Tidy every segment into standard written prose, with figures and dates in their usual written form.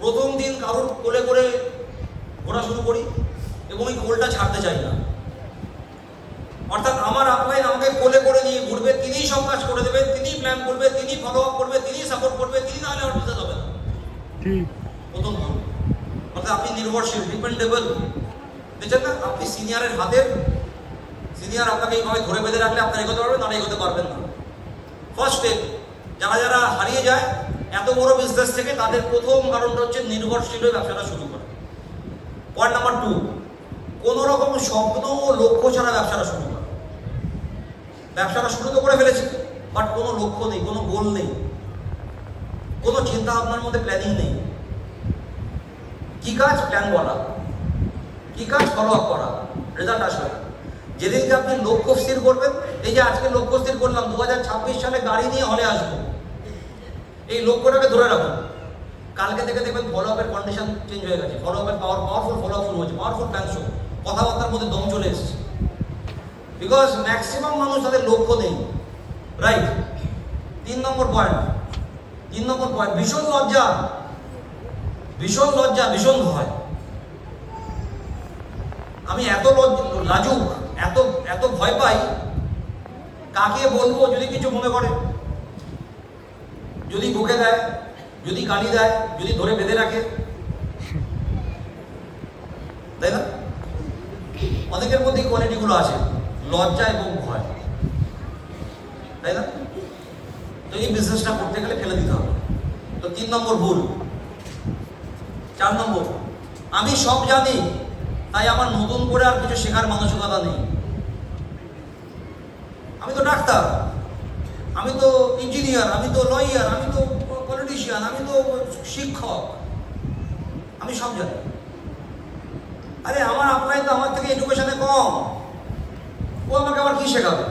প্রথম দিন কারোর কোলে করে ঘোরা শুরু করি এবং এই কোলটা ছাড়তে চাই না। অর্থাৎ আমার আপলাইন আমাকে কোলে করে নিয়ে ঘুরবে, তিনিই সব কাজ করে দেবেন, তিনিই প্ল্যান করবে, তিনি ফলো আপ করবে, তিনিই সাপোর্ট করবে, তিনি না হলে আমার বিজনেস হবে না। প্রথম ভুল। অর্থাৎ আপনি নির্ভরশীল, ডিপেন্ডেবল। দেখছেন না, আপনি সিনিয়রের হাতের, সিনিয়র আপনাকে এইভাবে ধরে বেঁধে রাখলে আপনার এগোতে পারবেন, না এগোতে পারবেন না। ফার্স্ট স্টেপ, যারা যারা হারিয়ে যায় এত বড় বিজনেস থেকে, তাদের প্রথম কারণটা হচ্ছে নির্ভরশীল হয়ে ব্যবসাটা শুরু করে। পয়েন্ট নাম্বার 2, কোনো রকম স্বপ্ন ও লক্ষ্য ছাড়া ব্যবসাটা শুরু করে। ব্যবসাটা শুরু তো করে ফেলেছি, বাট কোনো লক্ষ্য নেই, কোনো গোল নেই, কোনো চিন্তা ভাবনার মধ্যে প্ল্যানিং নেই। কি কাজ? প্ল্যান বলা। কি কাজ? ফলো আপ করা, রেজাল্ট আসবে। যেদিন যে আপনি লক্ষ্য স্থির করবেন, এই যে আজকে লক্ষ্য স্থির করলাম 2026 সালে গাড়ি নিয়ে হলে আসবো, এই লক্ষ্যটাকে ধরে রাখুন। কালকে থেকে দেখবেন ফলো আপের কন্ডিশন চেঞ্জ হয়ে গেছে, ফলো আপের পাওয়ারফুল ফলো আপ শুরু হয়েছে, পাওয়ারফুল প্ল্যান শুরু, কথাবার্তার মধ্যে দম চলে এসেছে। বিকজ ম্যাক্সিমাম মানুষ তাদের লক্ষ্য নেই, রাইট? 3 নম্বর পয়েন্ট, ভীষণ লজ্জা, ভীষণ ভয়। আমি এত লাজুক, এত ভয় পাই, কাকে বলবো যদি কিছু মনে করে, যদি বকে দেয়, যদি গালি দেয়, যদি ধরে বেঁধে রাখে, তাই না? অনেকের মধ্যে কোয়ালিটিগুলো আছে, লজ্জা এবং ভয়, তাই না? তো এই বিজনেসটা করতে গেলে ফেলে দিতে হবে। তো 3 নম্বর ভুল। 4 নম্বর, আমি সব জানি, তাই আমার নতুন করে আর কিছু শেখার মানসিকতা নেই। আমি তো ডাক্তার, আমি তো ইঞ্জিনিয়ার, আমি তো লয়ার, আমি তো পলিটিশিয়ান, আমি তো শিক্ষক, আমি সব জানি। আরে আমার আপলাইন তো আমার থেকে এডুকেশনে কম, ও আমাকে আবার কি শেখাবে,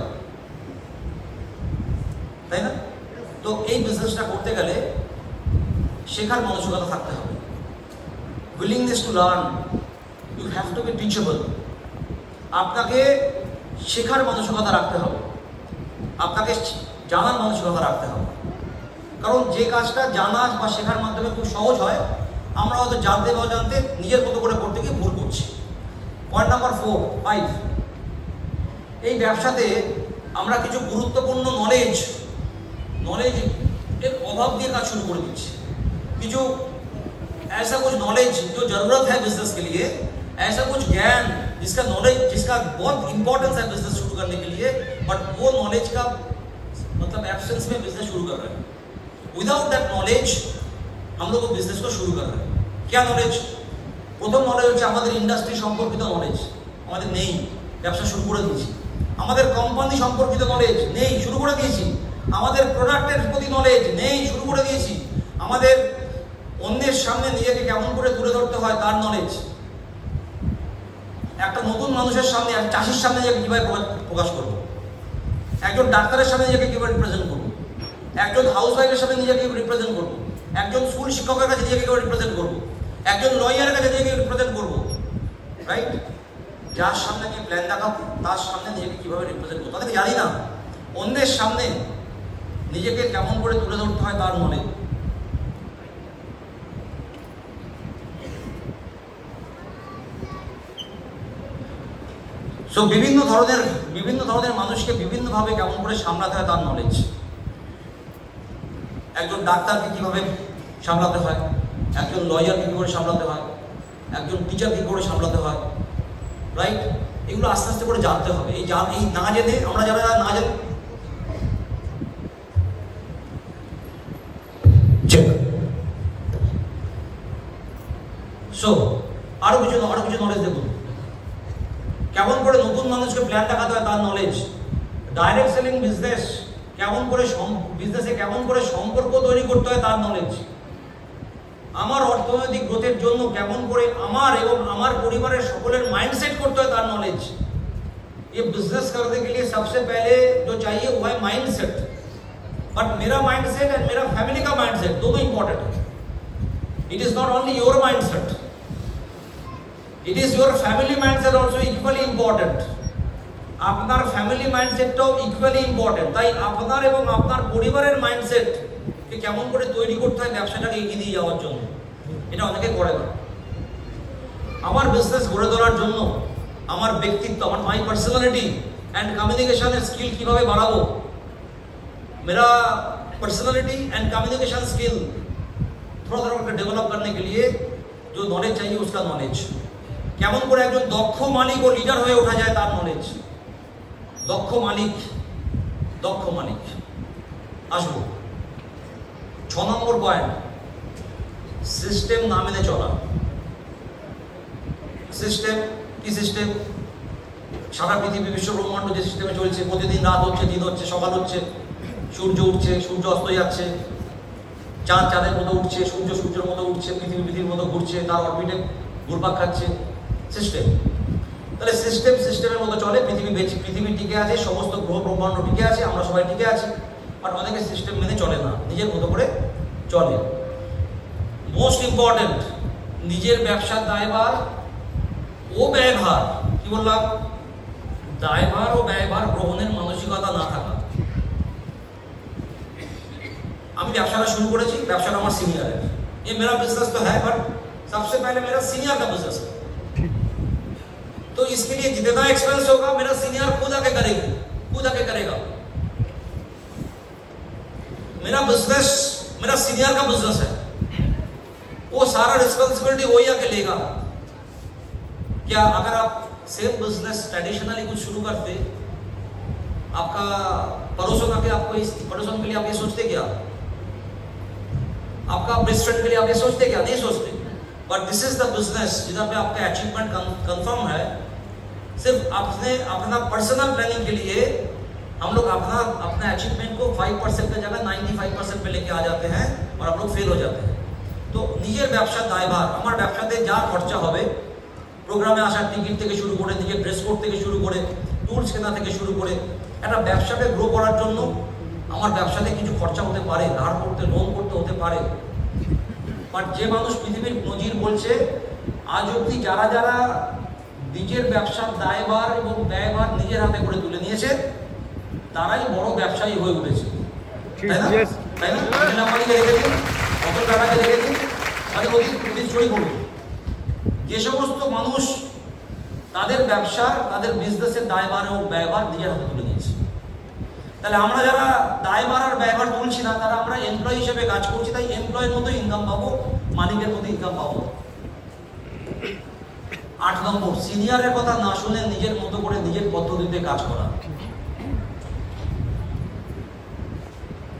তাই না? তো এই বিজনেসটা করতে গেলে শেখার মানসিকতা থাকতে হবে, willingness to learn. You have to be teachable. আপনাকে শেখার মানসিকতা রাখতে হবে, আপনাকে জানার মানসিকতা রাখতে হবে। কারণ যে কাজটা জানা বা শেখার মাধ্যমে খুব সহজ হয়, আমরা হয়তো জানতে বা অজান্তে নিজের মতো করে করতে গিয়ে ভুল করছি। পয়েন্ট নাম্বার 5, এই ব্যবসাতে আমরা কিছু গুরুত্বপূর্ণ নলেজ এর অভাব দিয়ে কাজ শুরু করে দিচ্ছি। কিছু ऐसा कुछ नॉलेज जो जरूरत है बिजनेस के लिए, ऐसा कुछ ज्ञान जिसका बहुत इंपॉर्टेंस है बिजनेस शुरू करने के लिए, बट वो नॉलेज का मतलब एब्सेंस में बिजनेस शुरू कर रहे हैं। विदाउट दैट नॉलेज हम लोग बिजनेस को शुरू कर रहे हैं। क्या नॉलेज? প্রথম নলেজ হচ্ছে আমাদের ইন্ডাস্ট্রি সম্পর্কিত নলেজ আমাদের নেই, ব্যবসা শুরু করে দিয়েছি। আমাদের কোম্পানি সম্পর্কিত নলেজ নেই, শুরু করে দিয়েছি। আমাদের প্রোডাক্টের প্রতি নলেজ নেই, শুরু করে দিয়েছি। আমাদের অন্যের সামনে নিজেকে কেমন করে তুলে ধরতে হয় তার নলেজ, একটা নতুন মানুষের সামনে, এক চাষির সামনে নিজেকে কীভাবে প্রকাশ করবো, একজন ডাক্তারের সামনে নিজেকে কীভাবে রিপ্রেজেন্ট করবো, একজন হাউস ওয়াইফের সামনে নিজেকে রিপ্রেজেন্ট করবো, একজন স্কুল শিক্ষকের কাছে নিজেকে কীভাবে রিপ্রেজেন্ট করবো, একজন লয়ারের কাছে নিজেকে রিপ্রেজেন্ট করবো, রাইট? যার সামনে আমি প্ল্যান দেখাবো তার সামনে নিজেকে কীভাবে রিপ্রেজেন্ট করবো, তাদেরকে জানি না। অন্যের সামনে নিজেকে কেমন করে তুলে ধরতে হয় তার নলেজ। সো বিভিন্ন ধরনের মানুষকে বিভিন্নভাবে কেমন করে সামলাতে হয় তার নলেজ। একজন ডাক্তারকে কিভাবে সামলাতে হয়, একজন লয়ারকে কী করে সামলাতে হয়, একজন টিচারকে কী করে সামলাতে হয়, রাইট? এগুলো আস্তে আস্তে করে জানতে হবে। এই না জেনে আমরা যারা না জানি, সো আরো কিছু নলেজ দেখুন। কেমন করে নতুন মানুষকে প্ল্যান দেখাতে হয় তার নলেজ। ডাইরেক্ট সেলিং বিজনেস কেমন করে, বিজনেসে কেমন করে সম্পর্ক তৈরি করতে হয় তার নলেজ। আমার অর্থনৈতিক গ্রোথের জন্য কেমন করে আমার এবং আমার পরিবারের সকলের মাइंडसेट করতে হয় তার নলেज। ये बिजनेस करने के लिए सबसे पहले जो चाहिए वो है माइंडसेट। बट मेरा माइंडसेट एंड मेरा फैमिली का माइंडसेट दोनों इंपॉर्टेंट है। It is not only your mindset, it is your family mindset also equally important. আপনার ফ্যামিলি মাইন্ডসেটটাও ইকুয়ালি ইম্পর্টেন্ট। তাই আপনার এবং আপনার পরিবারের মাইন্ডসেট কে কেমন করে তৈরি করতে হয় ব্যবসাটাকে এগিয়ে নিয়ে যাওয়ার জন্য। এটা অনেকে করে না। আমার বিজনেস গড়ে তোলার জন্য আমার ব্যক্তিত্ব, আমার মাই পার্সোনালিটি एंड कम्युनिकेशन स्किल কিভাবে বাড়াবো, मेरा पर्सनालिटी एंड कम्युनिकेशन स्किल थोड़ा थोड़ा डेवलप करने के लिए जो नॉलेज चाहिए उसका नॉलेज, কেমন করে একজন দক্ষ মালিক ও লিডার হয়ে ওঠা যায় তার নলেজ। দক্ষ মালিক আসবো। 6 নম্বর পয়েন্ট, সিস্টেম না মেনে চলা। সিস্টেম কি সিস্টেম? সারা পৃথিবী বিশ্ব ব্রহ্মাণ্ড যে সিস্টেমে চলছে, প্রতিদিন রাত হচ্ছে, দিন হচ্ছে, সকাল হচ্ছে, সূর্য উঠছে, সূর্য অস্ত যাচ্ছে, চাঁদ চাঁদের মতো উঠছে, সূর্য সূর্যের মতো উঠছে, পৃথিবী পৃথিবীর মতো ঘুরছে, তার অরবিটে ঘুরপাক খাচ্ছে। সিস্টেম, তাহলে সিস্টেমের মতো চলে। পৃথিবী টিকে আছে, সমস্ত গ্রহ ব্রহ্মাণ্ড টিকে আছে, আমরা সবাই টিকে আছি। বাট অনেকে সিস্টেম মেনে চলে না, নিজের মতো করে চলে। মোস্ট ইম্পর্টেন্ট, নিজের ব্যবসার দায়ভার ও ব্যয়ভার, কি বললাম, দায়ভার ও ব্যয়ভার গ্রহণের মানসিকতা না থাকা। আমি ব্যবসাটা শুরু করেছি, ব্যবসাটা আমার সিনিয়রের, ये मेरा बिजनेस तो है बट सबसे पहले मेरा सीनियर का बिजनेस है, तो इसके लिए जितना एक्सपेंस होगा मेरा सीनियर खुद आके करेगा। मेरा बिजनेस मेरा सीनियर का बिजनेस है, वो सारा रिस्पॉन्सिबिलिटी वही आके लेगा। क्या अगर आप सेम बिजनेस ट्रेडिशनली कुछ शुरू करते, आपका पड़ोसन के लिए आप ये सोचते क्या? आपका बेस्ट फ्रेंड के लिए आप ये सोचते क्या? नहीं सोचते। But this is the business जिधर पे आपका अचीवमेंट कंफर्म है। सिर्फ अपना पर्सनल प्लानिंग के लिए हम लोग अपना अचीवमेंट को 5% की जगह 95% पे लेके आ जाते हैं और हम लोग फेल हो जाते हैं। तो নিজের ব্যবসার দায়ভার, আমার ব্যবসাতে যা খরচা হবে, প্রোগ্রামে আসার টিকিট থেকে শুরু করে, নিজের ড্রেস কোড থেকে শুরু করে, টুলস কেনা থেকে শুরু করে, একটা ব্যবসাকে গ্রো করার জন্য আমার ব্যবসাতে কিছু খরচা হতে পারে, ধার করতে, লোন করতে হতে পারে। বাট যে মানুষ পৃথিবীর নজির বলছে, আজ অব্দি যারা নিজের ব্যবসার দায়ভার এবং ব্যয়ভার নিজের হাতে করে তুলে নিয়েছে, তারাই বড় ব্যবসায়ী হয়ে উঠেছে। তাই না? অনিল আম্বানিকে দেখেছেন, অতুল টাটাকে দেখেছেন, তাদের অতীত ছড়ি করুন। যে সমস্ত মানুষ তাদের ব্যবসা, তাদের বিজনেসের দায়ভার এবং ব্যয়ভার নিজের হাতে তুলে নিয়েছে। তাহলে আমরা যারা দায়ভার আর ব্যয়ভার তুলছি না, তারা আমরা এমপ্লয়ি হিসেবে কাজ করছি, তাই এমপ্লয়ের মতো ইনকাম পাবো, মালিকের মতো ইনকাম পাবো। 8 নম্বর, সিনিয়রের কথা না শুনে নিজের মতো করে নিজের পদ্ধতিতে কাজ করা।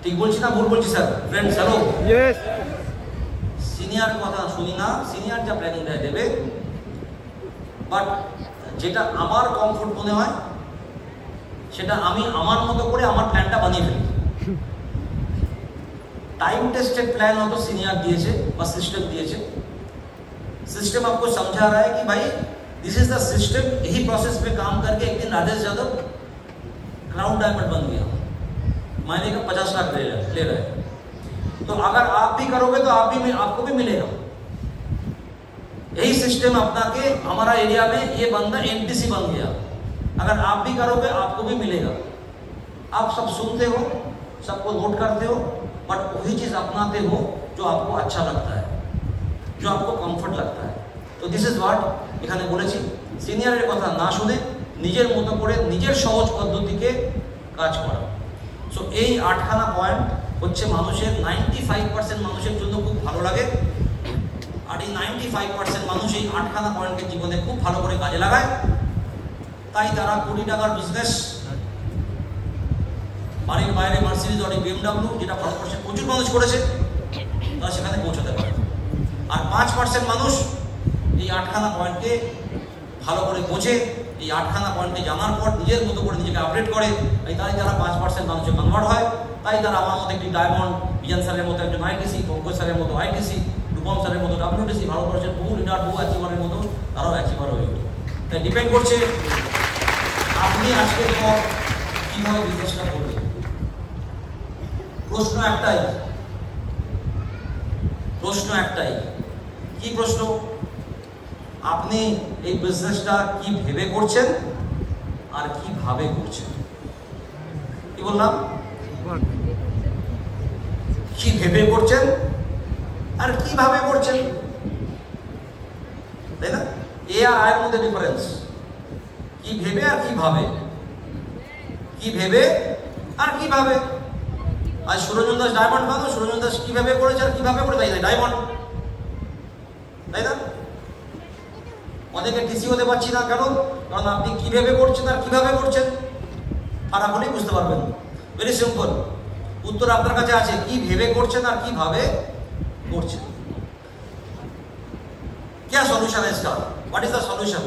ঠিক বলছি না ভুল বলছি sir? Friends hello, yes. Senior কথা শুনি না, সিনিয়র যা প্ল্যানিং দেবে, বাট যেটা আমার কমফোর্ট মনে হয় সেটা আমি আমার মতো করে আমার প্ল্যানটা বানিয়ে ফেলি। टाइम टेस्टेड प्लान हो तो सीनियर दिए बस सिस्टम दिए, सिस्टम आपको समझा रहा है कि भाई दिस इज द सिस्टम। यही प्रोसेस पे काम करके एक दिन राजेश यादव क्राउन डायमंड बन गया, महीने का 50 लाख ले रहा है। तो अगर आप भी करोगे तो आपको भी मिलेगा। यही सिस्टम अपना के हमारा एरिया में ये बंदा एमटीसी बन गया, अगर आप भी करोगे आपको भी मिलेगा। आप सब सुनते हो, सबको नोट करते हो, बट वही चीज अपनाते हो जो आपको अच्छा लगता है, जो आपको कंफर्ट लगता है। तो दिस इज व्हाट এখানে বলেছি, সিনিয়রের কথা না শুনে নিজের মতো করে নিজের সহজ পদ্ধতিকে কাজ করা। সো এই 8খানা পয়েন্ট হচ্ছে মানুষের 95% মানুষের জন্য খুব ভালো লাগে। আর এই 95% মানুষ এই 8খানা পয়েন্টকে জীবনে খুব ভালো করে কাজে লাগায়, তাই তারা কোটি টাকার বিজনেস, বাড়ির বাইরে মার্সিডিজ অডি বিএমডব্লিউ, যেটা ভারতবর্ষে প্রচুর মানুষ করেছে, তারা সেখানে পৌঁছাতে পারে। আর 5% মানুষ এই 8খানা পয়েন্টকে ভালো করে বোঝে, এই 8খানা পয়েন্টকে জানার পর নিজের মতো করে নিজেকে আপডেট করে, তাই তারা 5% মানুষের কনভার্ট হয়। তাই তারা আমার মতো একটি ডায়মন্ড, বিজন স্যারের মতো একজন আইটিসি, পঙ্কজ স্যারের মতো আইটিসি, রূপম স্যারের মতো ডাব্লিউটিসি, ভারতবর্ষের বহু লিডার, বহু অ্যাচিভারের মতো তারাও অ্যাচিভার হয়ে ওঠে। তাই ডিপেন্ড করছে আপনি আজকের পর কীভাবে বিজনেসটা করবেন। প্রশ্ন একটাই, কি প্রশ্ন? আপনি এই বিজনেসটা কি ভেবে করছেন আর কিভাবে করছেন? কি বললাম? কি ভেবে করছেন আর কিভাবে করছেন? এ আর আয়ের মধ্যে ডিফারেন্স। কি ভেবে আর কি ভাবে, কি ভেবে আর কি ভাবে। আজ সুরঞ্জন দাস ডায়মন্ড ভালো, সুরঞ্জন দাস কিভাবে করেছে আর কিভাবে করে তাই ডায়মন্ড, তাই না? অনেকে টিসি হতে পারছি না কেন? কারণ আপনি কি ভেবে করছেন আর কিভাবে করছেন ফারাক হলেই বুঝতে পারবেন। ভেরি সিম্পল, উত্তর আপনার কাছে আছে, কি ভেবে করছেন আর কিভাবে করছেন। क्या सॉल्यूशन है इसका? What is the solution?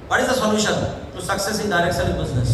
What is the solution to success in direct selling business?